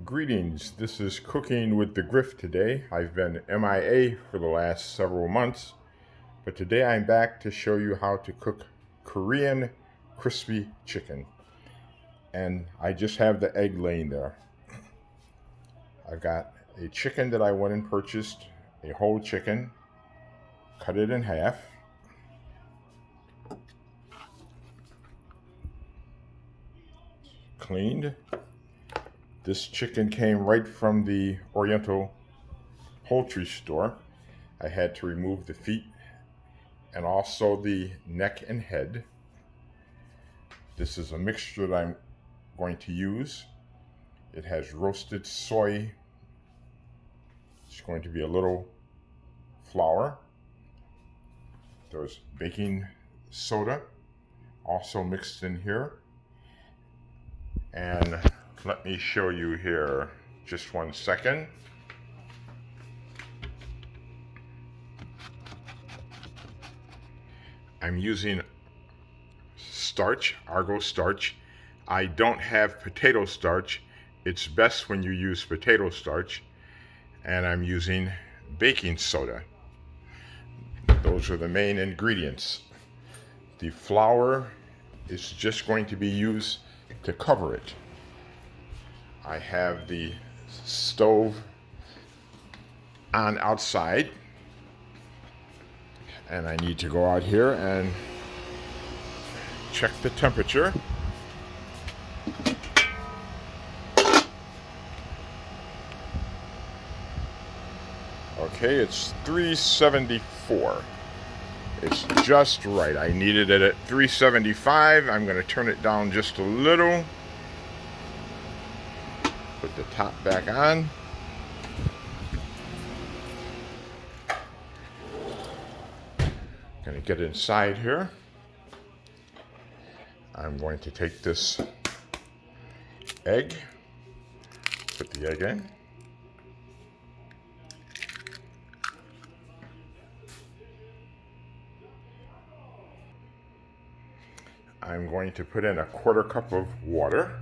Greetings, this is Cooking with the Griff today. I've been MIA for the last several months, but today I'm back to show you how to cook Korean crispy chicken. And I just have the egg laying there. I've got a chicken that I went and purchased, a whole chicken, cut it in half. Cleaned. This chicken came right from the Oriental poultry store. I had to remove the feet and also the neck and head. This is a mixture that I'm going to use. It has roasted soy. It's going to be a little flour. There's baking soda also mixed in here. And let me show you here, just 1 second. I'm using starch, Argo starch. I don't have potato starch. It's best when you use potato starch. And I'm using baking soda. Those are the main ingredients. The flour is just going to be used to cover it. I have the stove on outside, and I need to go out here and check the temperature. Okay, it's 374. It's just right. I needed it at 375. I'm going to turn it down just a little. Put the top back on. Gonna get inside here. I'm going to take this egg, put the egg in. I'm going to put in a 1/4 cup of water.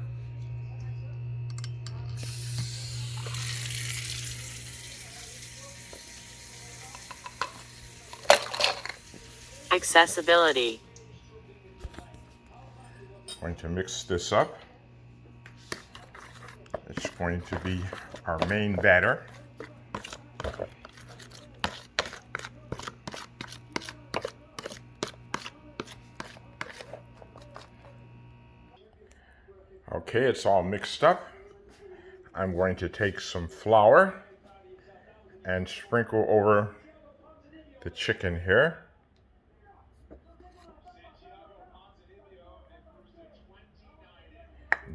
Accessibility. Going to mix this up. It's going to be our main batter. Okay, it's all mixed up. I'm going to take some flour and sprinkle over the chicken here.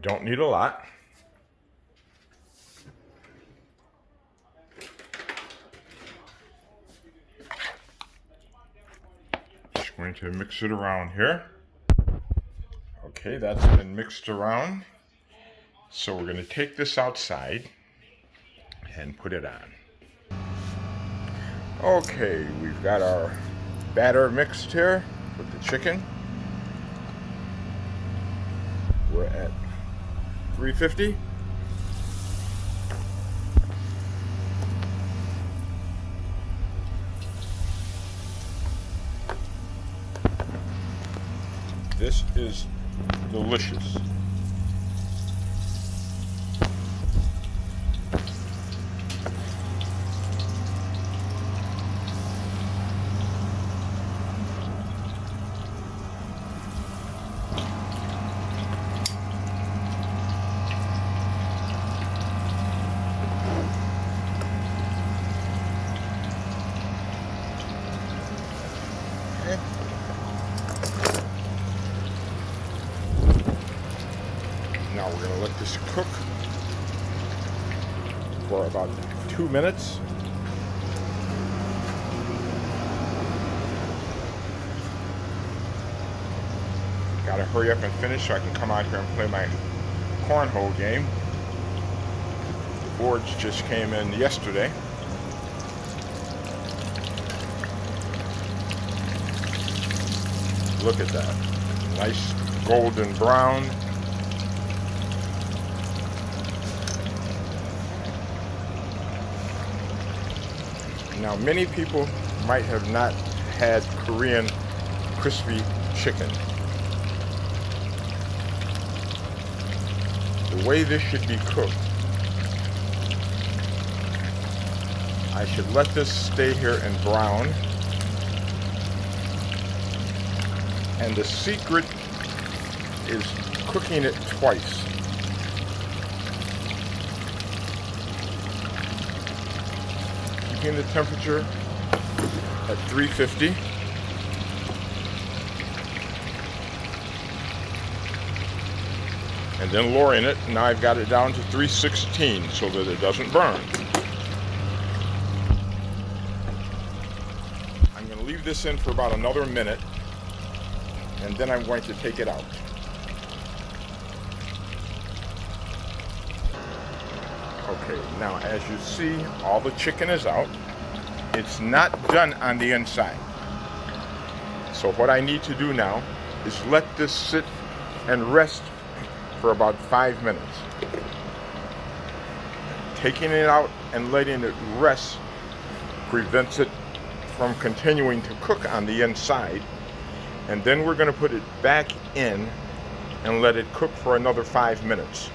Don't need a lot. Just going to mix it around here. Okay, that's been mixed around. So we're going to take this outside and put it on. Okay, we've got our batter mixed here with the chicken. We're at 350. This is delicious. Now we're going to let this cook for about 2 minutes. Got to hurry up and finish so I can come out here and play my cornhole game. The boards just came in yesterday. Look at that. Nice golden brown. Now, many people might have not had Korean crispy chicken. The way this should be cooked, I should let this stay here and brown. And the secret is cooking it twice. Keeping the temperature at 350. And then lowering it. Now I've got it down to 316 so that it doesn't burn. I'm going to leave this in for about another minute, and then I'm going to take it out. Okay, now as you see, all the chicken is out. It's not done on the inside. So what I need to do now is let this sit and rest for about 5 minutes. Taking it out and letting it rest prevents it from continuing to cook on the inside. And then we're going to put it back in and let it cook for another 5 minutes.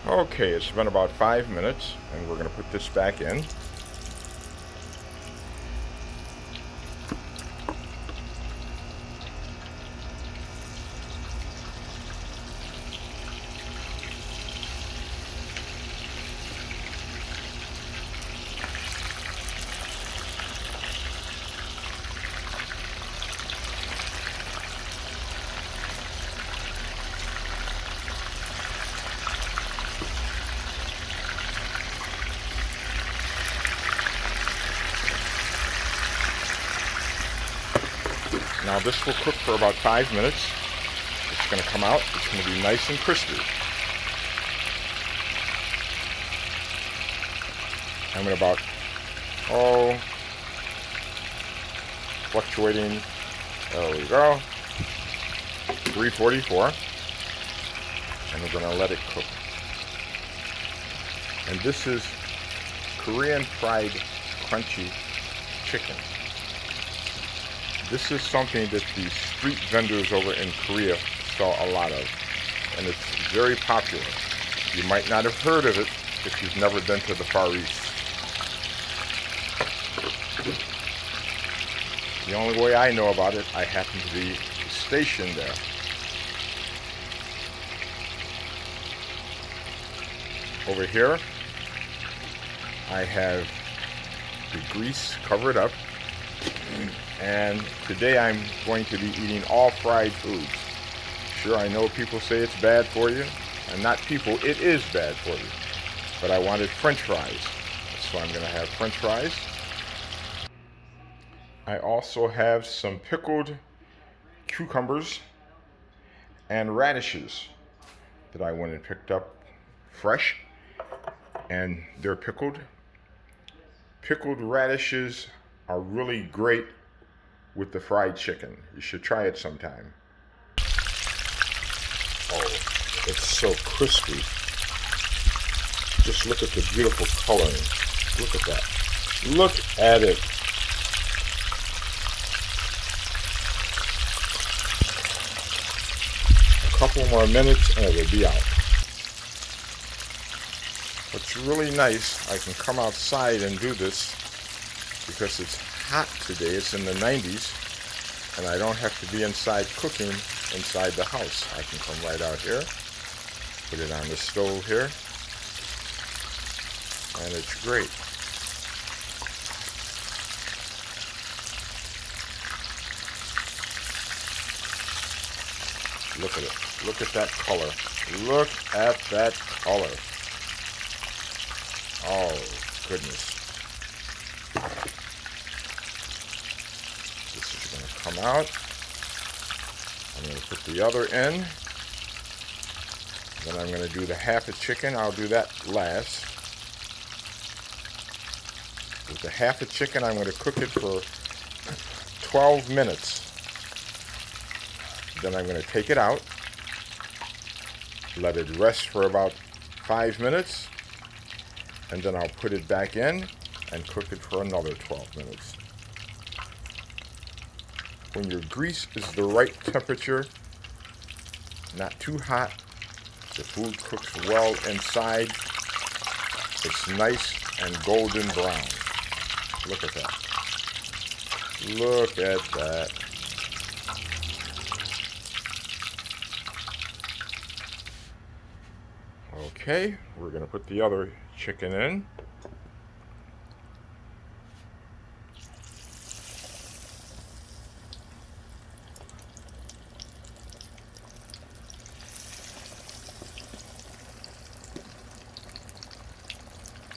Okay, it's been about 5 minutes, and we're going to put this back in. Now this will cook for about 5 minutes. It's going to come out. It's going to be nice and crispy. I'm at about, fluctuating, there we go, 344. And we're going to let it cook. And this is Korean fried crunchy chicken. This is something that the street vendors over in Korea sell a lot of, and it's very popular. You might not have heard of it if you've never been to the Far East. The only way I know about it, I happen to be stationed there. Over here, I have the grease covered up. And today I'm going to be eating all fried foods. Sure, I know people say it's bad for you. And not people, it is bad for you. But I wanted French fries. So I'm going to have French fries. I also have some pickled cucumbers and radishes that I went and picked up fresh. And they're pickled. Pickled radishes are really great with the fried chicken. You should try it sometime. Oh, it's so crispy. Just look at the beautiful coloring. Look at that. Look at it. A couple more minutes and it will be out. What's really nice, I can come outside and do this because it's hot today. It's in the 90s, and I don't have to be inside cooking inside the house. I can come right out here, put it on the stove here, and it's great. Look at it. Look at that color. Look at that color. Oh, goodness. This is going to come out. I'm going to put the other in. Then I'm going to do the half a chicken. I'll do that last. With the half a chicken, I'm going to cook it for 12 minutes. Then I'm going to take it out. Let it rest for about 5 minutes. and then I'll put it back in and cook it for another 12 minutes. When your grease is the right temperature, not too hot, the food cooks well inside, it's nice and golden brown. Look at that. Look at that. Okay, we're going to put the other chicken in.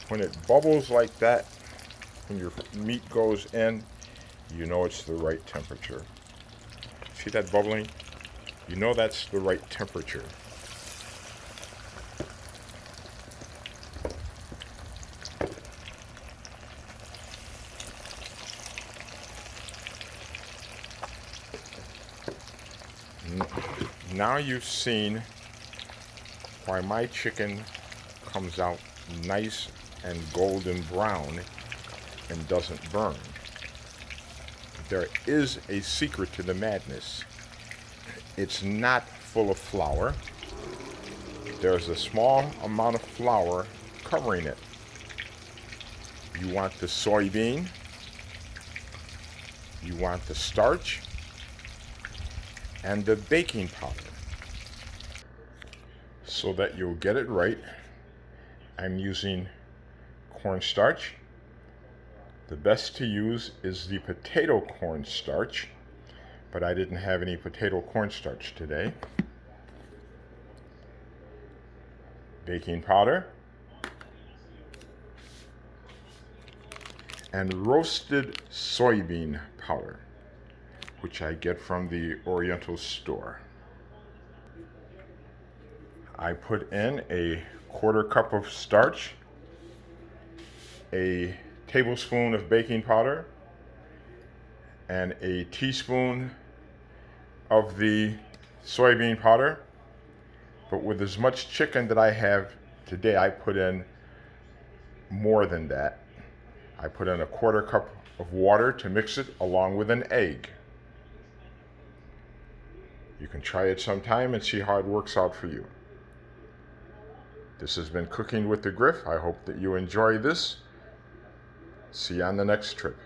When it bubbles like that, when your meat goes in, you know it's the right temperature. See that bubbling? You know that's the right temperature. Now you've seen why my chicken comes out nice and golden brown and doesn't burn. There is a secret to the madness. It's not full of flour. There's a small amount of flour covering it. You want the soybean, you want the starch, and the baking powder. So that you'll get it right, I'm using cornstarch. The best to use is the potato cornstarch, but I didn't have any potato cornstarch today. Baking powder and roasted soybean powder, which I get from the Oriental store. I put in a 1/4 cup of starch, a tablespoon of baking powder, and a teaspoon of the soybean powder. But with as much chicken that I have today, I put in more than that. I put in a 1/4 cup of water to mix it along with an egg. You can try it sometime and see how it works out for you. This has been Cooking with the Griff. I hope that you enjoy this. See you on the next trip.